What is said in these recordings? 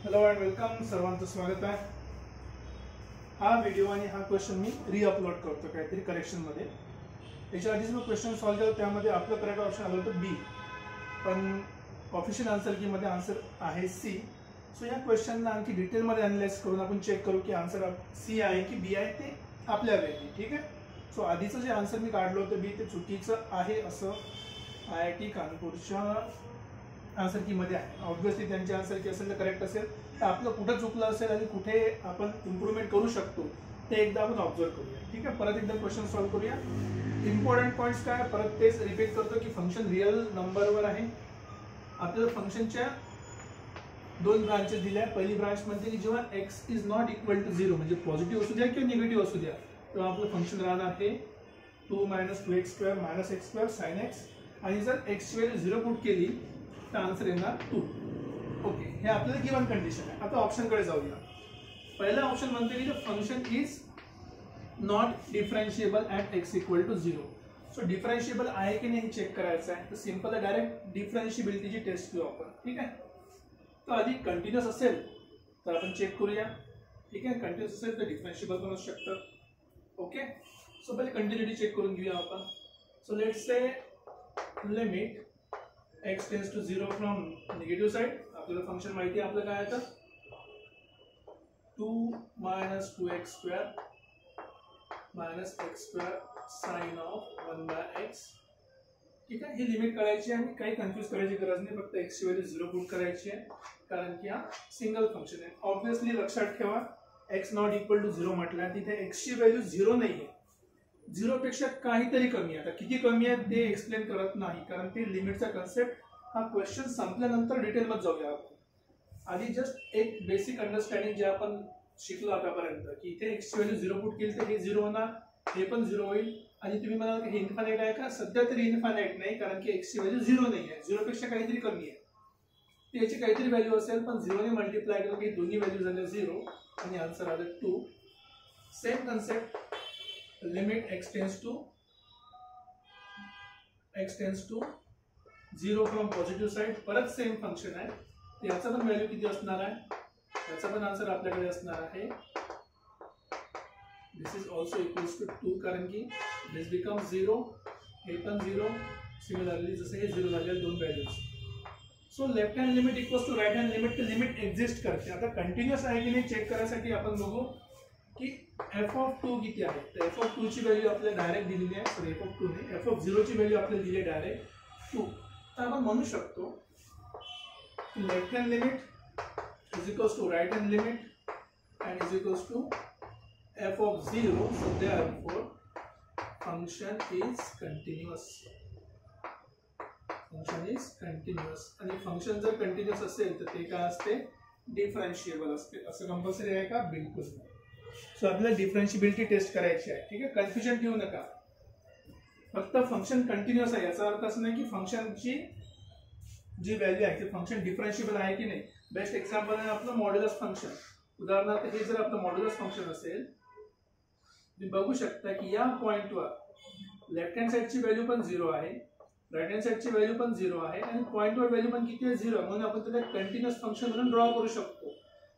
Hello and welcome, सर्वांचं स्वागत आहे. हा व्हिडिओ आणि हा क्वेश्चन मी रिअपलोड करतो काहीतरी करेक्शनमध्ये. याच्या आधीच मी क्वेश्चन सॉल्व्ह केला, त्यामध्ये आपलं करेक्ट ऑप्शन आलं होतं बी, पण ऑफिशियल आन्सर कीमध्ये आन्सर आहे सी. सो या क्वेश्चनला आणखी डिटेलमध्ये अनालाइज करून आपण चेक करू की आन्सर सी आहे की बी आहे ते आपल्या वेळी. ठीक आहे. सो आधीचं जे आन्सर मी काढलं होतं बी ते चुकीचं आहे असं IIT कानपूरच्या आन्सर कीमध्ये आहे. ऑब्व्हियसली त्यांचे आन्सर की असेल तर करेक्ट असेल, तर आपलं कुठं चुकलं असेल आणि कुठे आपण इम्प्रूव्हमेंट करू शकतो ते एकदा आपण ऑब्झर्व करूया. ठीक आहे. परत एकदा क्वेश्चन सॉल्व्ह करूया. इम्पॉर्टंट पॉईंट्स काय, परत तेच रिपीट करतो की फंक्शन रिअल नंबरवर आहे. आपल्याला फंक्शनच्या दोन ब्रांचेस दिल्या. पहिली ब्रांच म्हणते की जेव्हा x is not equal to 0, म्हणजे पॉझिटिव्ह असू द्या किंवा निगेटिव्ह असू द्या, तेव्हा आपलं फंक्शन राहणार आहे 2 - 2x² - x² sin x. आणि जर x ची व्हॅल्यू 0 पुट केली तर आन्सर येणार 2. ओके, हे आपल्याला गिवन कंडिशन आहे. आता ऑप्शनकडे जाऊया. पहिला ऑप्शन म्हणते की function is not differentiable at x equal to 0. So differentiable आहे की नाही हे चेक करायचं आहे. तर सिंपल आहे, डायरेक्ट डिफरन्शिएबिलिटीची टेस्ट घेऊ आपण. ठीक आहे. तर आधी कंटिन्युअस असेल तर आपण चेक करूया. ठीक आहे. कंटिन्युअस असेल तर डिफरन्शिएबल पण असू शकतं. ओके. सो पहिले कंटिन्युटी चेक करून घेऊया आपण. So let's say limit x tends to 0 from negative side. आपल्याला फंक्शन माहिती आहे आपलं काय आहे तर 2 - 2x² - x² sin of 1/x. ठीक आहे. ही लिमिट काढायची आणि काही कन्फ्यूज करायची गरज नाही, फक्त x ची व्हॅल्यू 0 पुट करायची आहे कारण की हा सिंगल फंक्शन आहे. ऑब्व्हियसली लक्षात ठेवा, x नॉट इक्वल टू 0 म्हटलं तिथे x ची व्हॅल्यू 0 नाही आहे, 0 पेक्षा काहीतरी कमी आहे. आता किती कमी आहे ते एक्सप्लेन करत नाही कारण ते लिमिटचा कन्सेप्ट हा क्वेश्चन संपल्यानंतर डिटेलमध्ये जाऊया आपण. आधी जस्ट एक बेसिक अंडरस्टँडिंग जे आपण शिकलो आतापर्यंत की इथे x ची व्हॅल्यू 0 पुट केली तर हे 0 होणार, हे पण 0 होईल. आणि तुम्ही म्हणाल की हे इन्फायनाइट आहे का? सध्या तरी इन्फायनाइट नाही कारण की x ची व्हॅल्यू 0 नाही आहे, 0 पेक्षा काहीतरी कमी आहे. याची काहीतरी व्हॅल्यू असेल, पण 0 ने मल्टिप्लाय केलं की दोन्ही व्हॅल्यू झाल्या 0 आणि आन्सर आलं 2. Same concept, limit x tends to 0 from positive side. परत सेम फंक्शन आहे, याचा पण व्हॅल्यू किती असणार आहे, याचा पण आन्सर आपल्याकडे असणार आहे. दिस इज ऑल्सो इक्वल्स टू 2 कारण की दिस बिकम्स 0, हे पण 0. सिमिलरली जसे हे 0 झाले दोन values. So left hand limit equals to right hand limit, ते लिमिट एक्झिस्ट करते. आता कंटिन्युअस आहे की नाही चेक करायसाठी आपण बघू की f(2) किती आहे. तर f(2) ची व्हॅल्यू आपल्याला डायरेक्ट दिलेली आहे. सॉरी, f(2) ने f(0) ची व्हॅल्यू आपल्याला दिली आहे डायरेक्ट 2. तर आपण म्हणू शकतो की left hand limit is equals to right hand limit and is equals to f(0). So therefore function is continuous. Function is continuous. आणि फंक्शन जर कंटिन्युअस असेल तर ते काय असते, डिफरन्शिएबल असते. असं कंपल्सरी आहे का? बिलकुल नाही. सो आपल्याला डिफरन्शिएबिलिटी टेस्ट करायची आहे. ठीक आहे. कन्फ्युजन ठेवू नका, फक्त फंक्शन कंटिन्युअस आहे याचा अर्थ असं नाही की फंक्शनची जी व्हॅल्यू आहे ते फंक्शन डिफरन्शिएबल आहे की नाही. बेस्ट एक्झाम्पल आहे आपलं मॉड्युलस फंक्शन. उदाहरणार्थ हे जर आपलं मॉड्युलस फंक्शन असेल, तुम्ही बघू शकता की या पॉइंटवर लेफ्ट हँड साइडची व्हॅल्यू पण 0 आहे, राईट हँड साइडची व्हॅल्यू पण 0 आहे आणि पॉइंटवर व्हॅल्यू पण किती आहे, 0. म्हणून आपण त्याला कंटिन्युअस फंक्शन म्हणून ड्रॉ करू शकतो.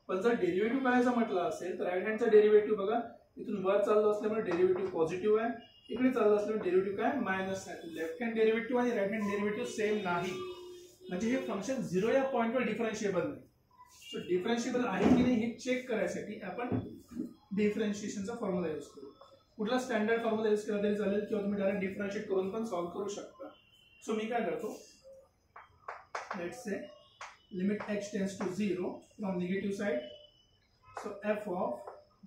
पण जर डेरिव्हेटिव्ह करायचं म्हटलं असेल तर राईट हँडचा डेरिव्हेटिव्ह बघा, इथून वर चाललो असल्यामुळे डेरिव्हेटिव्ह पॉझिटिव्ह आहे, इकडे चाललो असल्यामुळे डेरिव्हेटिव्ह काय मायनस आहे. लेफ्ट हँड डेरिव्हेटिव्ह आणि राईट हँड डेरिव्हेटिव्ह सेम नाही, म्हणजे हे फंक्शन 0 या पॉइंटवर डिफरन्शिएबल नाही. सो डिफरन्शिएबल आहे की नाही हे चेक करायसाठी आपण डिफरन्शिएशनचा फॉर्म्युला यूज करू. कुठला स्टँडर्ड फॉर्म्युला यूज केला तरी चालेल किंवा तुम्ही डायरेक्ट डिफरन्शिएट करून पण सॉल्व्ह करू शकता. सो मी काय करतो, let's say limit x tends to 0 from negative side. So f(0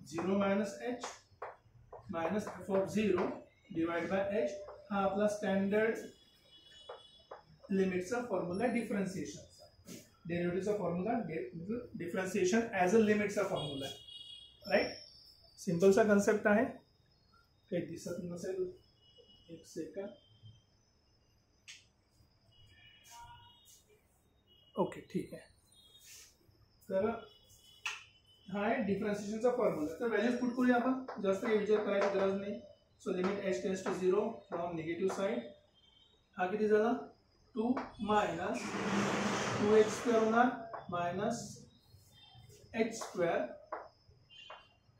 - h) minus f(0) divide by h. हा आपला स्टँडर्ड लिमिटचा फॉर्म्युला डिफरन्शिएशनचा. डेरिव्हेटिव्हचा फॉर्म्युला डिफरन्शिएशन ॲज अ लिमिटचा फॉर्म्युला आहे. राईट. सिंपलचा कन्सेप्ट आहे. काही दिसत नसेल, एक सेकंड. ओके, ठीक आहे. तर हा आहे डिफरन्शिएशनचा फॉर्म्युला. तर व्हॅल्यूज पुट करूया आपण, जास्त काही विचार करायची गरज नाही. So limit h tends to 0 from negative side. हा किती झाला, 2 - 2x² होणार मायनस एच स्क्वेअर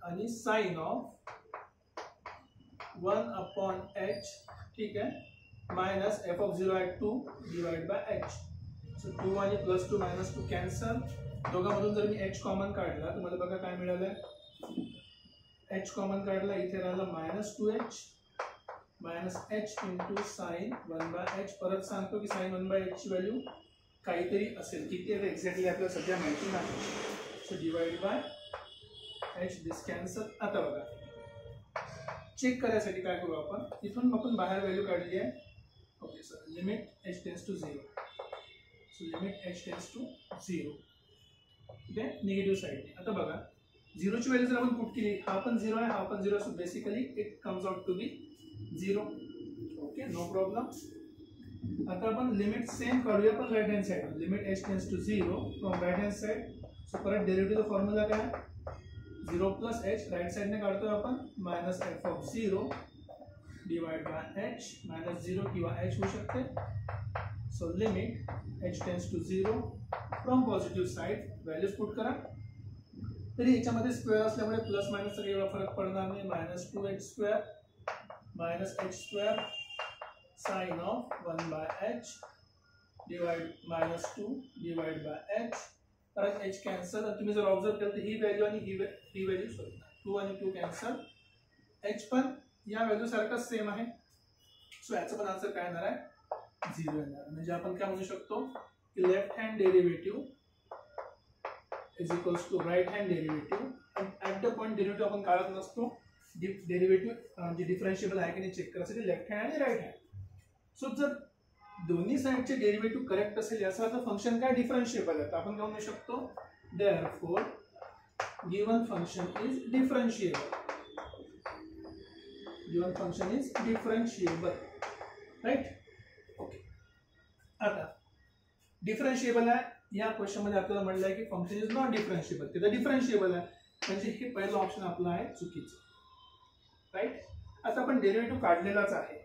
आणि साइन ऑफ 1/h, ठीक आहे, minus f of 0 at 2 divide by h. So 2 आणि +2 -2 कॅन्सल. दोघांमधून जर मी h कॉमन काढला तर मला बघा काय मिळालं. h कॉमन काढला, इथे राहिलं -2h minus h into sine 1/h. परत सांगतो की साइन 1/h ची व्हॅल्यू काहीतरी असेल, किती आहे एक्झॅक्टली आपल्याला सध्या माहिती नाही. So divide by h, this cancel. आता बघा चेक करायसाठी काय करू आपण, इथून आपण बाहेर व्हॅल्यू काढली आहे. Okay sir, limit h tends to 0. So limit h tends to 0, ठीक आहे, निगेटिव्ह साईडने. आता बघा 0 ची व्हॅल्यू जर आपण पुट केली, हा पण 0 आहे, हा पण 0, so basically it comes out to be 0. Okay, no problem. आता आपण लिमिट सेम काढूया पण right hand side. Limit h tends to 0 from right hand side. So परत डेरिव्हेटिव्हचा फॉर्म्युला काय, 0 प्लस h, राईट साइडने काढतोय आपण, minus f of 0 divide by h, -0 किंवा h होऊ शकते. So limit h tends to 0 from positive side, values put करा. तरी याच्यामध्ये स्क्वेअर असल्यामुळे प्लस मायनसचा काही एवढा फरक पडणार नाही. -2h square minus h square sine of 1/h divide -2 divide by h. परत h कॅन्सल. तुम्ही जर ऑब्झर्व केलं तर ही व्हॅल्यू आणि ही व्हॅल्यू, सॉरी 2 आणि 2 कॅन्सल. h पण या व्हॅल्यू सारखाच सेम आहे. सो याचा पण आन्सर काय येणार आहे, 0 येणार. म्हणजे आपण काय म्हणू शकतो की left hand derivative is equals to right hand derivative. At the point derivative आपण काढत नसतो, डेरिव्हेटिव्ह जे डिफरन्शिएबल आहे की नाही चेक करायसाठी लेफ्ट हँड आणि राईट हँड. सो जर दोन्ही साईडचे डेरिव्हेटिव्ह करेक्ट असेल याचा अर्थ फंक्शन काय डिफरन्शिएबल आहे. तर आपण काय म्हणू शकतो, therefore given function is differentiable. Given function is differentiable, right. Okay, आता डिफरन्शिएबल आहे. या क्वेश्चन मध्ये आपल्याला म्हटलं आहे की फंक्शन इज नॉट डिफरन्शिएबल. तिथं डिफरन्शिएबल आहे, म्हणजे हे पहिलं ऑप्शन आपलं आहे चुकीचं, राईट. आता आपण डेरिव्हेटिव्ह काढलेलाच आहे,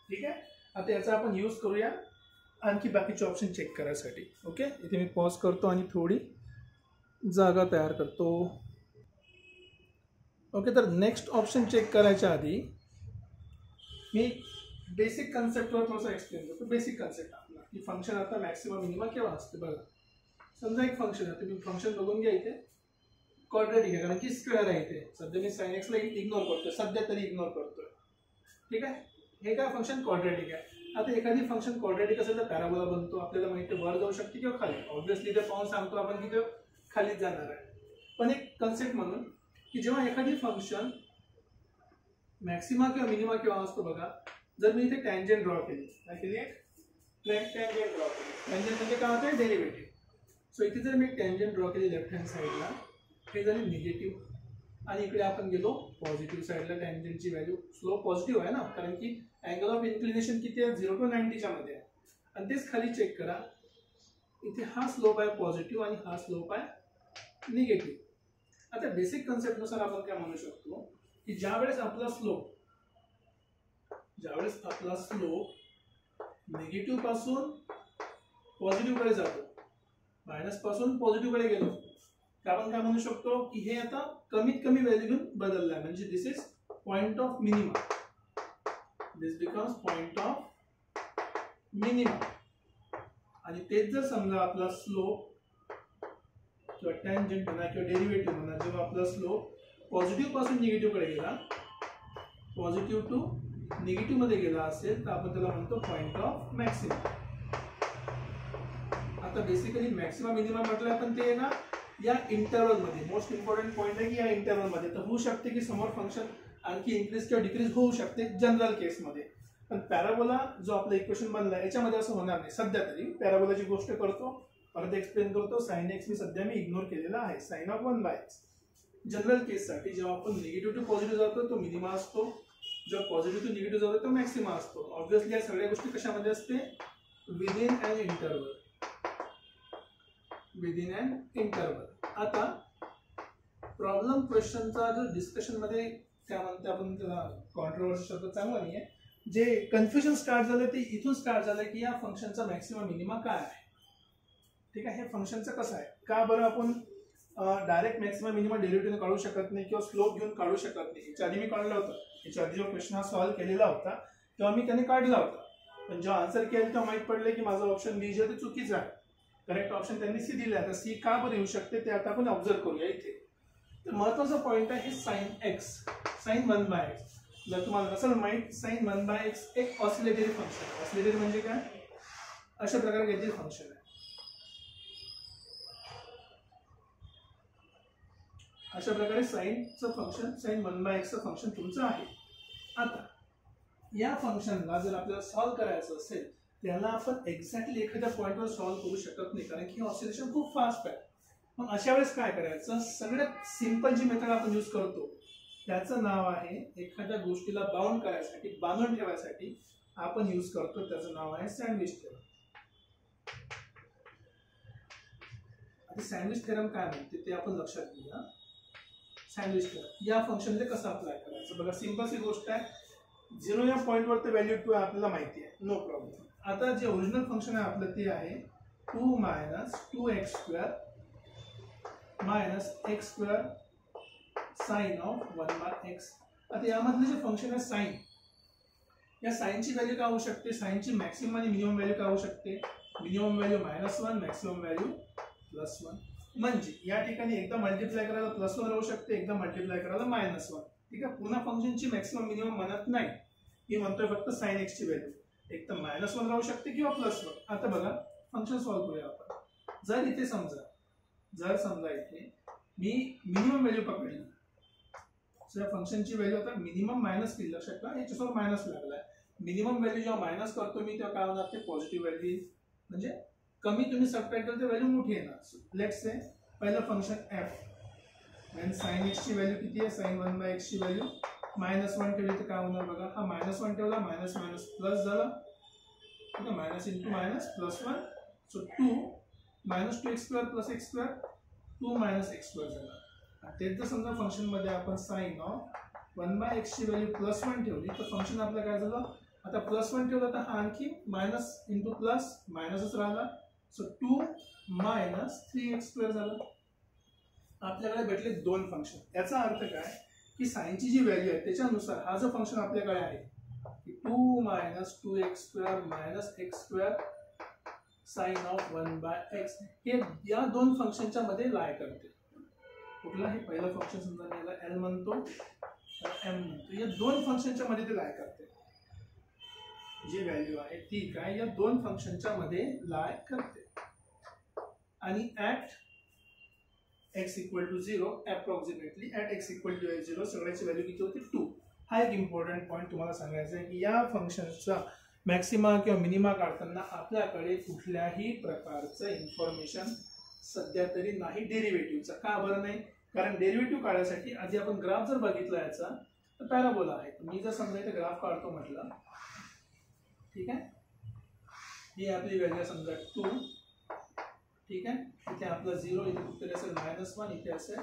ठीक आहे. आता याचा आपण यूज करूया आणखी बाकीचे ऑप्शन चेक करायसाठी. ओके, इथे मी पॉज करतो आणि थोडी जागा तयार करतो. ओके, तर नेक्स्ट ऑप्शन चेक करायच्या आधी मी बेसिक कन्सेप्टवर थोडंसं एक्सप्लेन करतो. बेसिक कन्सेप्ट आपला की फंक्शन आता मॅक्सिमम मिनिमा केव्हा असते. बघा समजा एक फंक्शन आहे, तुम्ही फंक्शन बघून घ्या. इथे क्वाड्रॅटिक आहे कारण की स्क्वेअर आहे. इथे सध्या मी साइन एक्सला इग्नोर करतोय, सध्या तरी इग्नोर करतोय, ठीक आहे. हे काय फंक्शन क्वाड्रॅटिक आहे. आता एखादी फंक्शन क्वाड्रॅटिक असेल तर पॅराबोला बनतो. आपल्याला माहिती आहे वर जाऊ शकते किंवा खाली. ऑब्व्हियसली ते पाहून सांगतो आपण की ते खालीच जाणार आहे. पण एक कन्सेप्ट म्हणून की जेव्हा एखादी फंक्शन मॅक्सिमा किंवा मिनिमा केव्हा असतो बघा, जर मी इथे टँजंट ड्रॉ केली, काय केली, टँजंट ड्रॉ केली. टँजंट म्हणजे काय होतं, डेरिव्हेटिव्ह. सो इथे जर मी टँजंट ड्रॉ केली लेफ्ट हँड साईडला, हे झाली निगेटिव्ह, आणि इकडे आपण गेलो पॉझिटिव्ह साईडला. टँजंटची व्हॅल्यू स्लोप पॉझिटिव्ह आहे ना, कारण की अँगल ऑफ इन्क्लिनेशन किती आहे, 0 to 90 मध्ये आहे. आणि तेच खाली चेक करा, इथे हा स्लोप आहे पॉझिटिव्ह आणि हा स्लोप आहे निगेटिव्ह. आता बेसिक कन्सेप्टनुसार आपण काय म्हणू शकतो की ज्यावेळेस आपला स्लोप निगेटिव्ह पासून पॉझिटिव्ह कडे जातो, मायनस पासून पॉझिटिव्ह कडे गेलो, तर आपण काय म्हणू शकतो की हे आता कमीत कमी व्हॅल्यू घेऊन बदललं आहे. म्हणजे this is point of minima. This becomes point of minima. आणि तेच जर समजा आपला स्लोप किंवा टँजंट म्हणा किंवा डेरिव्हेटिव्ह म्हणा, जेव्हा आपला स्लोप पॉझिटिव्ह पासून निगेटिव्ह कडे गेला, पॉझिटिव्ह टू निगेटिव्ह मध्ये गेला असेल तर आपण त्याला म्हणतो पॉइंट ऑफ मॅक्सिमा. आता बेसिकली मॅक्सिमा मिनिमा म्हटलं पण ते ना या इंटरवल मध्ये मोस्ट इम्पॉर्टंट पॉइंट आहे की या इंटरवल मध्ये तर होऊ शकते की समोर फंक्शन आणखी इन्क्रीज किंवा डिक्रीज होऊ शकते जनरल केसमध्ये. पण पॅराबोला जो आपला इक्वेशन बनला याच्यामध्ये असं होणार नाही सध्या तरी. पॅराबोलाची गोष्ट करतो, परत एक्सप्लेन करतो. साइन एक्स सध्या मी इग्नोर केलेला आहे, साइन ऑफ 1/x. जनरल केससाठी जेव्हा आपण निगेटिव्ह टू पॉझिटिव्ह जातो तो मिनिमा असतो, जेव्हा पॉझिटिव्ह टू निगेटिव्ह जातो तो मॅक्सिमा असतो. ऑब्व्हियसली या सगळ्या गोष्टी कशामध्ये असते, विदिन अन इंटरवल. विदिन अन इंटरवल. आता प्रॉब्लेम क्वेश्चनचा जो डिस्कशन मध्ये काय म्हणते आपण त्याला कॉन्ट्रोवर्सी शब्द चांगला नाहीये, जे कन्फ्युजन स्टार्ट झालं ते इथून स्टार्ट झालं की या फंक्शनचा मॅक्सिमम मिनिमा काय आहे. ठीक आहे, हे फंक्शनचं कसं आहे, का बरं आपण डायरेक्ट मॅक्सिमम मिनिमम डेरिव्हेटिव्ह काढू शकत नाही किंवा स्लोप घेऊन काढू शकत नाही. याच्या आधी मी काढलं होतं, याच्या आधी जो क्वेश्चन हा सॉल्व्ह केलेला होता तेव्हा मी त्याने काढला होता, पण जेव्हा आन्सर केलं तेव्हा माहित पडलं की माझं ऑप्शन बी जे ते चुकीचं आहे. करेक्ट ऑप्शन त्यांनी सी दिले. आता सी का बरं येऊ शकते ते आता आपण ऑब्झर्व करूया इथे. तर महत्वाचा पॉईंट आहे हे साइन एक्स, साइन 1/x. जर तुम्हाला नसेल माहित, साइन 1/x एक ऑसिलेटरी फंक्शन. ऑसिलेटरी म्हणजे काय? अशा प्रकारे काहीतरी फंक्शन आहे. अशा प्रकारे साइनचं फंक्शन, साइन 1/x फंक्शन तुमचं आहे. आता या फंक्शनला जर आपल्याला सॉल्व्ह करायचं असेल त्याला आपण एक्झॅक्टली एखाद्या पॉईंटवर सॉल्व्ह करू शकत नाही, कारण की ऑसिलेशन खूप फास्ट आहे. मग अशा वेळेस काय करायचं? सगळ्यात सिंपल जी मेथड आपण यूज करतो त्याचं नाव आहे, एखाद्या गोष्टीला बाउंड करायसाठी, बांधून ठेवायसाठी आपण यूज करतो, त्याचं नाव आहे सँडविच थेरम. आता सँडविच थेरम काय म्हणते ते आपण लक्षात घेऊया. सँडविच थेरम या फंक्शनला कसं अप्लाय करायचं? बघा, सिंपल सी गोष्ट आहे. 0 या पॉईंटवर ते व्हॅल्यू 2 आपल्याला माहिती आहे, नो प्रॉब्लेम. आता जे ओरिजिनल फंक्शन आहे आपलं ते आहे 2 - 2x² - x² sign of 1/x. आता यामधलं जे फंक्शन आहे साइन, या साइनची व्हॅल्यू काय होऊ शकते? साइनची मॅक्सिमम आणि मिनिमम व्हॅल्यू काय होऊ शकते? Minimum value -1, maximum value +1. म्हणजे या ठिकाणी एकदा मल्टिप्लाय करायला +1 राहू शकते, एकदा मल्टिप्लाय करायला -1. ठीक आहे. पुन्हा फंक्शनची मॅक्सिमम मिनिमम म्हणत नाही, मी म्हणतोय फक्त साइन एक्स ची व्हॅल्यू एक तर -1 राहू शकते किंवा +1. आता बघा फंक्शन सॉल्व्ह करूया आपण. जर इथे समजा इथे मी मिनिमम व्हॅल्यू पकडली, तर फंक्शनची व्हॅल्यू आता मिनिमम मायनस केली, लक्षात ठेवा याच्यासोबत मायनस लागलाय. मिनिमम व्हॅल्यू जेव्हा मायनस करतो मी तेव्हा काय होणार? ते पॉझिटिव्ह व्हॅल्यू, म्हणजे कमी तुम्ही सबट्रॅक्ट केलं तर व्हॅल्यू मोठी येणार. लेट्स से पहिलं फंक्शन f, आणि साइन एक्स ची व्हॅल्यू किती आहे? साइन 1/x ची व्हॅल्यू -1 ठेवली तर काय होणार बघा, हा -1 ठेवला, मायनस मायनस प्लस झाला, ठीक आहे, minus into minus +1. So 2 - 2x² + x², 2 - x² झाला. तेच जर समजा फंक्शन मध्ये आपण साइन ऑफ 1/x ची व्हॅल्यू +1 ठेवली तर फंक्शन आपलं काय झालं? आता +1 ठेवलं तर हा आणखी मायनस इंटू प्लस मायनसच राहिला. सो 2 - 3x² झालं. आपल्याकडे भेटले दोन फंक्शन. याचा अर्थ काय की साइनची जी व्हॅल्यू आहे त्याच्यानुसार हा जो फंक्शन आपल्याकडे आहे 2 - 2x² - x² sign of 1/x, हे या दोन फंक्शनच्या मध्ये लाय करते. कुठला? हे पहिलं फंक्शन समजा मी याला L म्हणतो, M म्हणतो. या दोन फंक्शनच्या मध्ये ते लाय करते. जी व्हॅल्यू आहे ती काय या दोन फंक्शनच्या मध्ये लाय करते. आणि at x = 0, approximately at x = 0 सगळ्याची व्हॅल्यू किती होती? 2. हा एक इम्पॉर्टंट पॉईंट तुम्हाला सांगायचा आहे की या फंक्शनचा मॅक्सिमा किंवा मिनिमा काढताना आपल्याकडे कुठल्याही प्रकारचं इन्फॉर्मेशन सध्या तरी नाही डेरिव्हेटिव्हचा. का बरं नाही? कारण डेरिव्हेटिव्ह काढण्यासाठी आधी आपण ग्राफ जर बघितला याचा तर पॅराबोला आहे. मी जर समजा इथे ग्राफ काढतो म्हटलं, ठीक आहे, ही आपली व्हॅल्यू समजा 2, ठीक आहे, इथे आपला 0, इथे कुठेतरी असेल -1, इथे असेल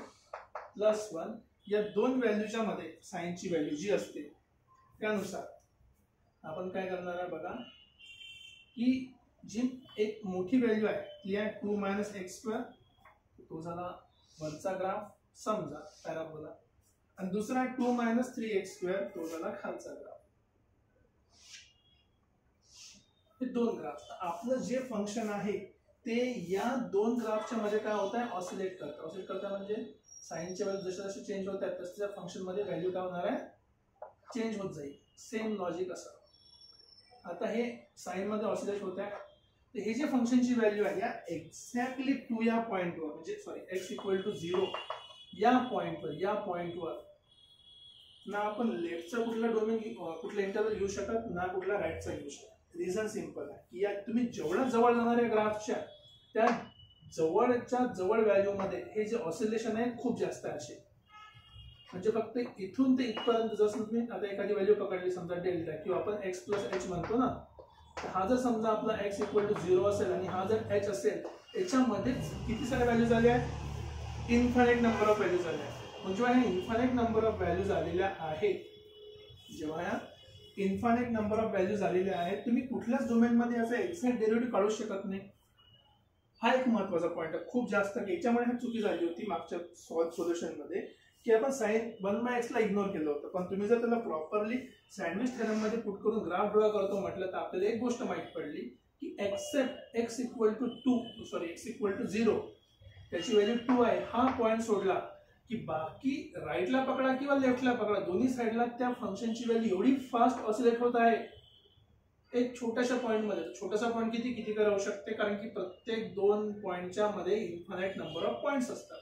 +1. या दोन व्हॅल्यूच्या मध्ये साइनची व्हॅल्यू जी असते त्यानुसार आपण काय करणार आहे बघा, की जी एक मोठी व्हॅल्यू आहे ती आहे 2 - x², तो झाला वरचा ग्राफ समजा पॅराबोला, आणि दुसरा 2 - 3x², तो झाला खालचा ग्राफ. हे दोन ग्राफ. आपलं जे फंक्शन आहे ते या दोन ग्राफच्या मध्ये काय होत आहे? ऑसिलेट करतं. ऑसिलेट करता म्हणजे साइनच्या व्हॅल्यू जसे जसे चेंज होत आहेत तसं त्या फंक्शन मध्ये व्हॅल्यू काय होणार आहे? चेंज होत जाईल. सेम लॉजिक असं. आता हे साइन मध्ये ऑसिलेट होत आहे, तर हे जे फंक्शनची व्हॅल्यू आहे या एक्झॅक्टली 2 या पॉइंटवर, म्हणजे सॉरी x = 0 या पॉइंटवर ना आपण लेफ्टचा कुठला डोमेन कुठला इंटरवल घेऊ शकत, ना कुठला राईटचा घेऊ शकत. रिझन सिंपल आहे की या तुम्ही जेवढ्या जवळ जाणाऱ्या ग्राफच्या त्या जवळच्या जवळ व्हॅल्यू मध्ये हे जे ऑसिलेशन आहे खूप जास्त आहे. असे म्हणजे फक्त इथून ते इथपर्यंत जसं तुम्ही आता एखादी व्हॅल्यू पकडली समजा डेल्टा, किंवा आपण x + h म्हणतो ना, तर हा जर समजा आपला x = 0 असेल आणि हा जर h असेल, याच्यामध्येच किती साऱ्या व्हॅल्यूज आल्या आहेत? इन्फायनाइट नंबर ऑफ व्हॅल्यूज आल्या आहेत. म्हणजे ह्या इन्फायनाइट नंबर ऑफ व्हॅल्यूज आलेल्या आहेत, जेव्हा ह्या इन्फायनाइट नंबर ऑफ व्हॅल्यूज आलेल्या आहेत, तुम्ही कुठल्याच डोमेन मध्ये याचा एक्झॅक्ट डेरिव्हेटिव्ह काढू शकत नाही. हा एक महत्वाचा पॉईंट आहे, खूप जास्त याच्यामुळे हा चुकी झाली होती मागच्या सोल्युशन मध्ये, की आपण साइन 1/x ला इग्नोर केलं होतं. पण तुम्ही जर त्याला प्रॉपरली सँडविच थेरम मध्ये पुट करून ग्राफ ड्रॉ करतो म्हटलं तर आपल्याला एक गोष्ट माहित पडली की एक्सेप्ट x इक्वल टू 0 त्याची व्हॅल्यू 2 आहे, हा पॉईंट सोडला की बाकी राईटला पकडा किंवा लेफ्टला पकडा, दोन्ही साईडला त्या फंक्शनची व्हॅल्यू एवढी फास्ट ऑसिलेट होत आहे एक छोट्याशा पॉईंट मध्ये. छोटासा पॉईंट किती राहू शकते, कारण की प्रत्येक 2 पॉईंटच्या मध्ये इन्फानाइट नंबर ऑफ पॉईंट्स असतात,